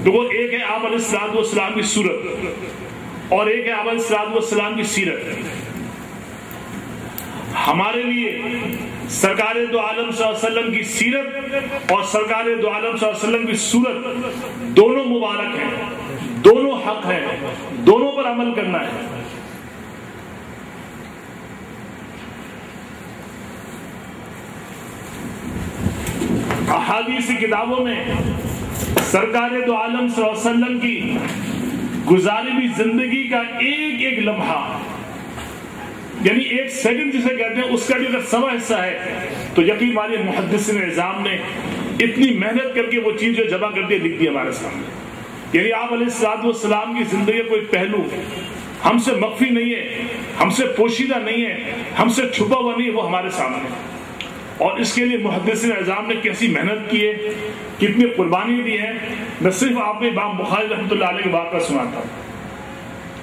تو ایک ہے آپ علیہ السلام کی صورت اور ایک ہے آپ علیہ السلام کی سیرت. ہمارے لیے سرکار دو عالم صلی اللہ علیہ وسلم کی سیرت اور سرکار دو عالم صلی اللہ علیہ وسلم کی صورت دونوں مبارک ہیں، دونوں حق ہیں، دونوں پر عمل کرنا ہے. احادیث کی کتابوں میں سرکار دو عالم صلی اللہ علیہ وسلم کی گزاری ہوئی زندگی کا ایک ایک لمحہ، یعنی ایک سیکنڈ جسے کہتے ہیں، اس کا بھی اگر سوا حصہ ہے تو یقین مانیے محدثین اعظام نے اتنی محنت کر کے وہ چیز جو جمع کر کے لکھ دی ہمارے سامنے. یعنی آپ علیہ السلام کی زندگی کا کوئی پہلو ہم سے مخفی نہیں ہے، ہم سے پوشیدہ نہیں ہے، ہم سے چھپا ہوا نہیں ہے، وہ ہمارے سامنے ہے. اور اس کے لیے محدثین اعظام نے کیسی محنت کی ہے، کتنی قربانی دی ہے. میں صرف آپ کو امام بخاری رحمۃ اللہ علیہ کی بات کا سناتا ہوں.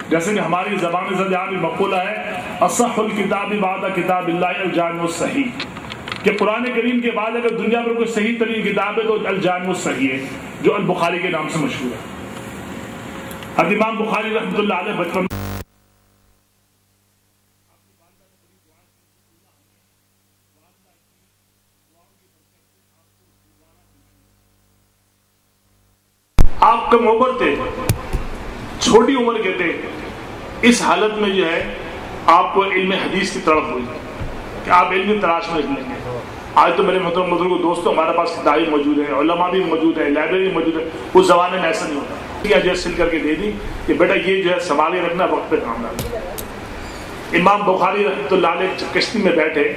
جیسے کہ ہماری زبان سے جہاں بھی مقولہ ہے اصح الکتاب بعد کتاب اللہ الجامع الصحیح، کہ قرآن کریم کے بعد اگر دنیا پر کوئی صحیح ترین کتاب ہے تو الجامع الصحیح ہے، جو البخاری کے نام سے مشہور ہے. اب امام بخاری رحمۃ اللہ علیہ بچپن آپ کم عمر تھے، چھوٹی عمر کے تھے، اس حالت میں جو ہے آپ کو علم حدیث کی طرف ہوئی کہ آپ علم کی تلاش میں نکلیں گے. آج تو میرے محترم بزرگوں دوستوں ہمارے پاس کتابیں موجود ہیں، علماء بھی موجود ہیں، لائبریری موجود ہے. اس زمانے میں ایسا نہیں ہوتا کہ سل کر کے دے دی کہ بیٹا یہ جو ہے سنبھالے رکھنا، وقت پہ کام ڈالنا. امام بخاری رحمۃ اللہ علیہ کشتی میں بیٹھے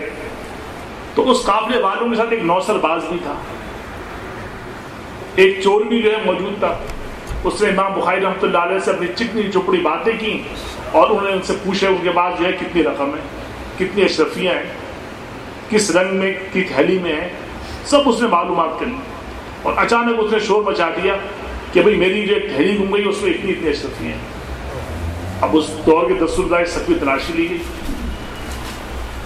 تو اس قافلے والوں کے ساتھ ایک نوسر باز بھی تھا، ایک چور بھی جو ہے موجود تھا. اس نے امام بخاری رحمۃ اللہ علیہ سے اپنی چکنی چپڑی باتیں کی اور انہوں نے ان سے پوچھا ان کے بعد جو ہے کتنی رقم ہے، کتنی اشرفیاں ہیں، کس رنگ میں کی تھیلی میں ہے، سب اس نے معلومات کر لی. اور اچانک اس نے شور مچا دیا کہ بھئی میری جو تھیلی گم گئی اس میں اتنی اشرفیاں ہیں. اب اس دور کے دستور سب کی تلاشی لی گئی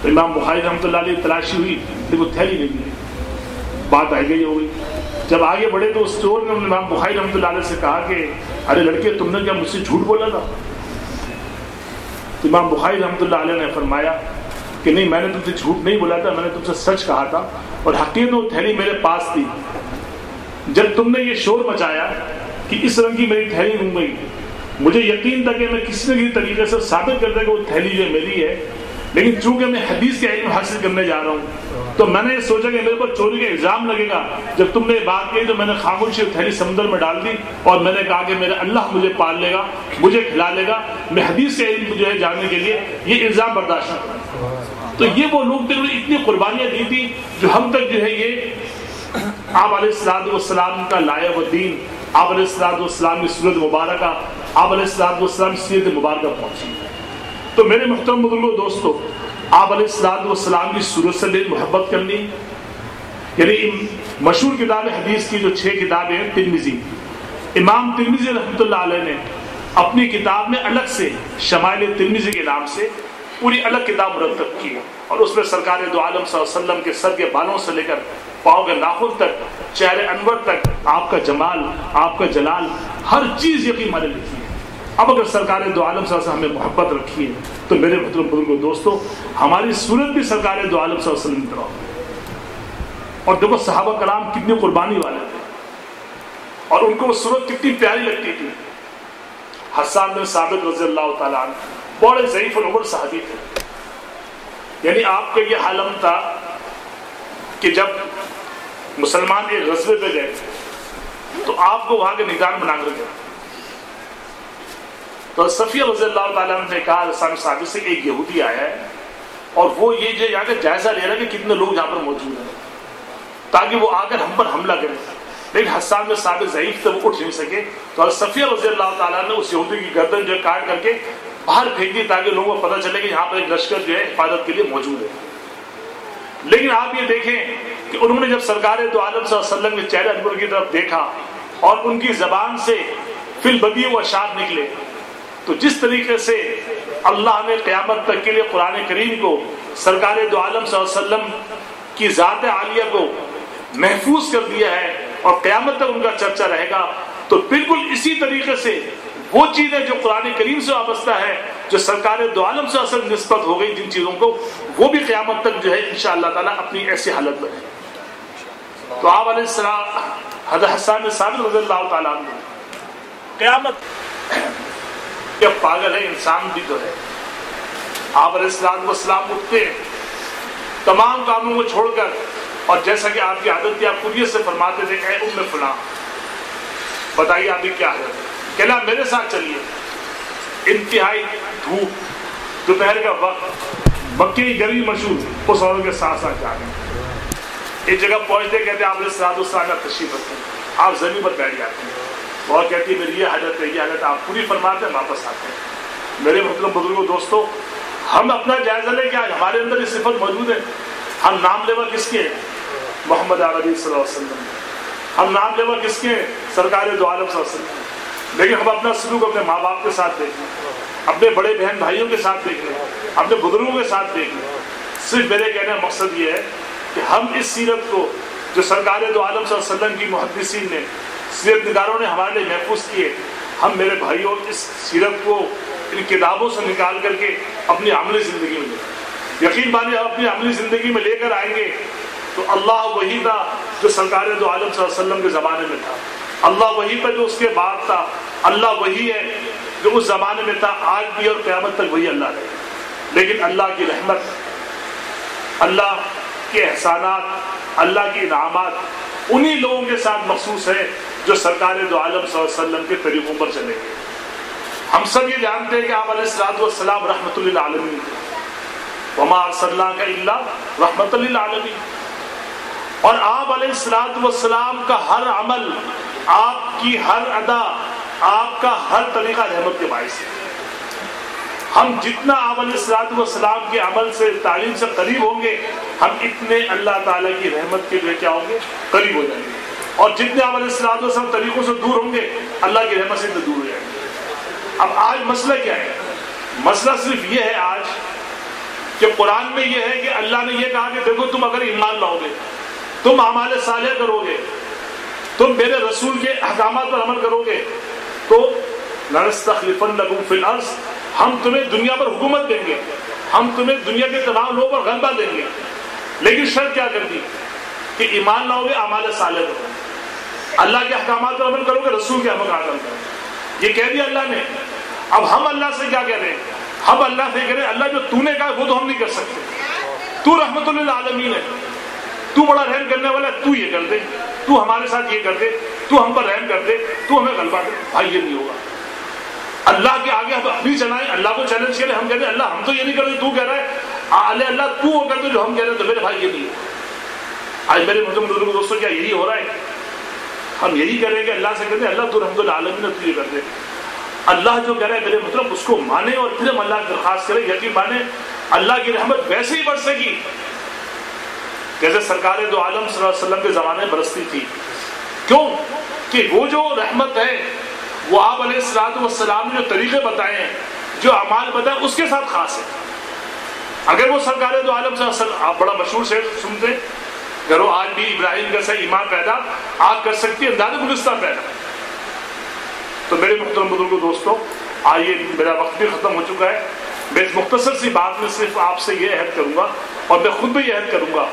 تو امام بخاری رحمۃ اللہ علیہ تلاشی ہوئی لیکن وہ تھیلی نہیں ملی. بات آئی گئی ہو گئی. جب آگے بڑھے تو اس چور نے امام بخاری رحمۃ اللہ علیہ سے کہا کہ ارے لڑکے تم نے کیا مجھ سے جھوٹ بولا تھا؟ تو امام بخاری رحمۃ اللہ علیہ نے فرمایا کہ نہیں، میں نے تم سے جھوٹ نہیں بولا تھا، میں نے تم سے سچ کہا تھا اور حقیقت وہ تھیلی میرے پاس تھی. جب تم نے یہ شور مچایا کہ اس رنگ کی میری تھیلی گم گئی، مجھے یقین تھا کہ میں کسی نہ کسی طریقے سے ثابت کر دوں کہ وہ تھیلی جو میری ہے، لیکن چونکہ میں حدیث کے علم حاصل کرنے جا رہا ہوں تو میں نے یہ سوچا کہ میرے پر چوری کا الزام لگے گا. جب تم نے یہ بات کہی تو میں نے خاموشی تھیلی سمندر میں ڈال دی اور میں نے کہا کہ میرا اللہ مجھے پال لے گا، مجھے کھلا لے گا، میں حدیث کے علم جو ہے جاننے کے لیے یہ الزام برداشت نہ کروں. تو یہ وہ لوگ تھے انہوں نے اتنی قربانیاں دی تھی جو ہم تک جو ہے یہ آپ علیہ السلام کا لائے و دین، آپ علیہ السلام کی صورت مبارکہ، آپ علیہ السلام کی سیرت مبارکہ پہنچی. تو میرے محترم بزرگوں دوستو، آپ علیہ السلام کی صورت سے محبت کرنی، یعنی مشہور کتاب حدیث کی جو 6 کتابیں ہیں ترمذی، امام ترمذی رحمۃ اللہ علیہ نے اپنی کتاب میں الگ سے شمائل ترمذی کے نام سے پوری الگ کتاب مرتب کی اور اس میں سرکار دو عالم صلی اللہ علیہ وسلم کے سر کے بالوں سے لے کر پاؤں کے ناخن تک، چہرے انور تک آپ کا جمال، آپ کا جلال، ہر چیز یقین مانے لکھی ہے. اب اگر سرکار دو عالم صلی اللہ علیہ وسلم ہمیں محبت رکھی ہے تو میرے محترم بزرگوں دوستو ہماری صورت بھی سرکار دو عالم صلی اللہ علیہ وسلم کی طرح. اور دیکھو صحابہ کرام کتنی قربانی والے تھے اور ان کو وہ صورت کتنی پیاری لگتی تھی. حسان بن ثابت رضی اللہ تعالیٰ عنہ بڑے ضعیف العمر صحابی تھے. یعنی آپ کا یہ عالم تھا کہ جب مسلمان ایک غزوے پہ گئے تو آپ کو وہاں کے نگران بنا کر گئے. تو صفیہ رضی اللہ تعالیٰ عنہ نے کہا حسان ثابت سے ایک یہودی آیا ہے اور وہ یہ جو یہاں کا جائزہ لے رہا ہے کہ کتنے لوگ یہاں پر موجود ہیں تاکہ وہ آ کر ہم پر حملہ کریں. لیکن حسان بن ثابت ضعیف تھے، وہ اٹھ نہیں سکے. تو صفیہ رضی اللہ تعالیٰ نے اس یہودی کی گردن جو کاٹ کر کے باہر پھینک دی تاکہ لوگوں کو پتہ چلے کہ یہاں پر ایک لشکر جو ہے حفاظت کے لیے موجود ہے. لیکن آپ یہ دیکھیں کہ انہوں نے جب سرکار دو عالم صلی اللہ علیہ وسلم کے چہرے انور کی طرف دیکھا اور ان کی زبان سے فی البدیع و اشعار نکلے تو جس طریقے سے اللہ نے قیامت تک کے لیے قرآن کریم کو سرکار دو عالم صلی اللہ علیہ وسلم کی ذات عالیہ کو محفوظ کر دیا ہے اور قیامت تک ان کا چرچا رہے گا، تو بالکل اسی طریقے سے وہ چیزیں جو قرآن کریم سے وابستہ ہے، جو سرکار دو عالم سے اصل نسبت ہو گئی جن چیزوں کو، وہ بھی قیامت تک جو ہے انشاءاللہ تعالیٰ اپنی ایسی حالت میں ہے۔ تو آپ علیہ السلام حضرت حسان ثابت رضی اللہ تعالیٰ عنہ قیامت کیا پاگل ہے انسان بھی جو ہے، آپ علیہ السلام اٹھتے ہیں تمام کاموں کو چھوڑ کر، اور جیسا کہ آپ کی عادت تھی آپ کلیت سے فرماتے تھے اے ام فلاں بتائیے آپ کی کیا ہے، کہنا میرے ساتھ چلیے۔ انتہائی دھوپ، دوپہر کا وقت، مکے کی گرمی مشہور، اس عورت کے ساتھ ساتھ جا رہے ہیں۔ ایک جگہ پہنچتے کہتے ہیں آپ علیہ السلام تشریف رکھتے ہیں، آپ زمین پر بیٹھ جاتے ہیں اور کہتی ہے میری یہ حالت ہے، یہ حالت، آپ پوری فرماتے ہیں واپس آتے ہیں۔ میرے محترم بزرگوں دوستوں، ہم اپنا جائزہ لیں کہ آج ہمارے اندر یہ صفت موجود ہے۔ ہم نام لیوا کس کے ہیں؟ محمد عربی صلی اللہ علیہ وسلم۔ ہم نام لیوا کس کے ہیں؟ سرکار دو عالم صلی اللہ علیہ وسلم۔ لیکن ہم اپنا سلوک اپنے ماں باپ کے ساتھ دیکھ لیں، اپنے بڑے بہن بھائیوں کے ساتھ دیکھ لیں، اپنے بزرگوں کے ساتھ دیکھ لیں۔ صرف میرے کہنے کا مقصد یہ ہے کہ ہم اس سیرت کو جو سرکار دو عالم صلی اللہ علیہ وسلم کی محدثین نے، سیرت نگاروں نے ہمارے لیے محفوظ کیے، ہم میرے بھائیوں اس سیرت کو ان کتابوں سے نکال کر کے اپنی عملی زندگی میں لیں۔ یقین مانیے ہم اپنی عملی زندگی میں لے کر آئیں گے تو اللہ وہی تھا جو سرکار دو عالم صلی اللہ علیہ وسلم کے زمانے میں تھا، اللہ وہی تھا جو اس کے بعد تھا، اللہ وہی ہے جو اس زمانے میں تھا، آج بھی اور قیامت تک وہی اللہ ہے۔ لیکن اللہ کی رحمت، اللہ کے احسانات، اللہ کی انعامات انہی لوگوں کے ساتھ مخصوص ہے جو سرکار دو عالم صلی اللہ علیہ وسلم کے طریقوں پر چلیں گے۔ ہم سب یہ جانتے ہیں کہ آپ علیہ السلام رحمت للعالمین تھے، وما ارسلناک الا رحمت للعالمین، اور آپ علیہ السلام کا ہر عمل، آپ کی ہر ادا، آپ کا ہر طریقہ رحمت کے باعث ہے۔ ہم جتنا آپ علیہ السلام کے عمل سے، تعلیم سے قریب ہوں گے، ہم اتنے اللہ تعالیٰ کی رحمت کے لیے کیا ہوں گے؟ قریب ہو جائیں گے، اور جتنے آپ علیہ السلام طریقوں سے دور ہوں گے اللہ کی رحمت سے دور ہو جائیں گے۔ اب آج مسئلہ کیا ہے؟ مسئلہ صرف یہ ہے آج کہ قرآن میں یہ ہے کہ اللہ نے یہ کہا کہ دیکھو تم اگر ایمان لاؤ گے، تم اعمال صالح کرو گے، تم میرے رسول کے احکامات پر عمل کرو گے تو لنستخلفنکم فی الارض، ہم تمہیں دنیا پر حکومت دیں گے، ہم تمہیں دنیا کے تمام لوگوں پر غلبہ دیں گے۔ لیکن شرط کیا کر دی کہ ایمان لاؤ گے، اعمال صالح کرو گے، اللہ کے احکامات پر عمل کرو گے، رسول کے احکامات پر عمل کرو گے، یہ کہہ دیا اللہ نے۔ اب ہم اللہ سے کیا کہہ رہے ہیں؟ ہم اللہ سے کہہ رہے ہیں اللہ جو تو نے کہا وہ تو ہم نہیں کر سکتے، تو رحمت للعالمین ہے، تو بڑا رحم کرنے والا ہے، تو یہ کر دے، تو ہمارے ساتھ یہ کر دے، تو ہم پر رحم کر دے، تو ہمیں غلبہ دے۔ بھائی یہ نہیں ہوگا، اللہ کے آگے ہم اپنی چلائیں، اللہ کو چیلنج کریں، ہم کہتے ہیں اللہ ہم تو یہ نہیں کرتے، تو کہہ رہا ہے اللہ تو وہ کر دے جو ہم کہہ رہے ہیں، تو میرے بھائی یہ نہیں ہے۔ آج میرے بزرگ دوستوں کیا یہی ہو رہا ہے؟ ہم یہی کہہ رہے ہیں کہ اللہ سے کہتے ہیں اللہ تو رحمت للعالمین ہے، تو یہ کر دے۔ اللہ جو کہہ رہا ہے میرے مطلب اس کو مانے اور پھر ہم اللہ کی درخواست کریں، یقین مانے اللہ کی رحمت ویسے ہی برسے گی جیسے سرکار دو عالم صلی اللہ علیہ وسلم کے زمانے میں برستی تھی۔ کیوں کہ وہ جو رحمت ہے وہ آپ علیہ السلام نے جو طریقے بتائے ہیں، جو اعمال بتائے، اس کے ساتھ خاص ہے۔ اگر وہ سرکار دو عالم صلی اللہ علیہ وسلم، آپ بڑا مشہور شعر سنتے ہیں، کرو آج بھی ابراہیم جیسا ایمان پیدا، آج کر سکتی ہے انداز گلستان پیدا۔ تو میرے محترم بزرگوں دوستوں، آئیے میرا وقت بھی ختم ہو چکا ہے، میں اس مختصر سی بات میں صرف آپ سے یہ عہد کروں گا اور میں خود بھی یہ عہد کروں گا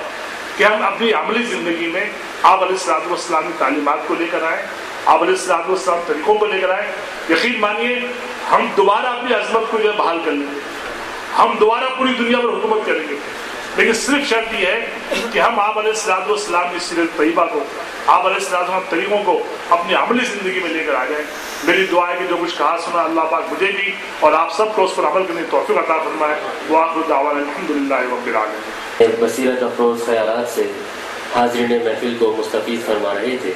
کہ ہم اپنی عملی زندگی میں آپ علیہ السلام کی تعلیمات کو لے کر آئیں، آپ علیہ السلام طریقوں کو لے کر آئیں۔ یقین مانیے ہم دوبارہ اپنی عظمت کو بحال کر لیں گے، ہم دوبارہ پوری دنیا پر حکومت کریں گے، لیکن صرف شرط یہ ہے کہ ہم آپ علیہ السلام کی سیرت طیبہ کو، آپ علیہ السلام طریقوں کو اپنی عملی زندگی میں لے کر آ جائیں۔ میری دعا ہے کہ جو کچھ کہا سنا اللہ پاک مجھے بھی اور آپ سب کو اس پر عمل کرنے کی توفیق عطا فرمائے۔ وآخر دعوانا الحمدللہ رب العالمین۔ بصیرت افروز خیالات سے حاضرین محفل کو مستفید فرما رہے تھے۔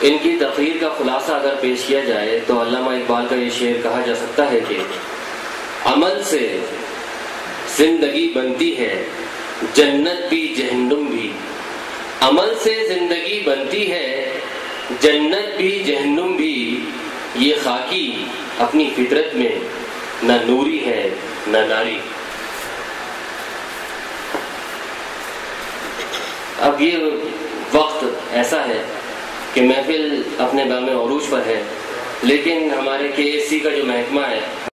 ان کی تقریر کا خلاصہ اگر پیش کیا جائے تو علامہ اقبال کا یہ شعر کہا جا سکتا ہے کہ عمل سے زندگی بنتی ہے جنت بھی جہنم بھی، عمل سے زندگی بنتی ہے جنت بھی جہنم بھی، یہ خاکی اپنی فطرت میں نہ نوری ہے نہ ناری۔ اب یہ وقت ایسا ہے کہ محفل اپنے بام عروج پر ہے، لیکن ہمارے KSC کا جو محکمہ ہے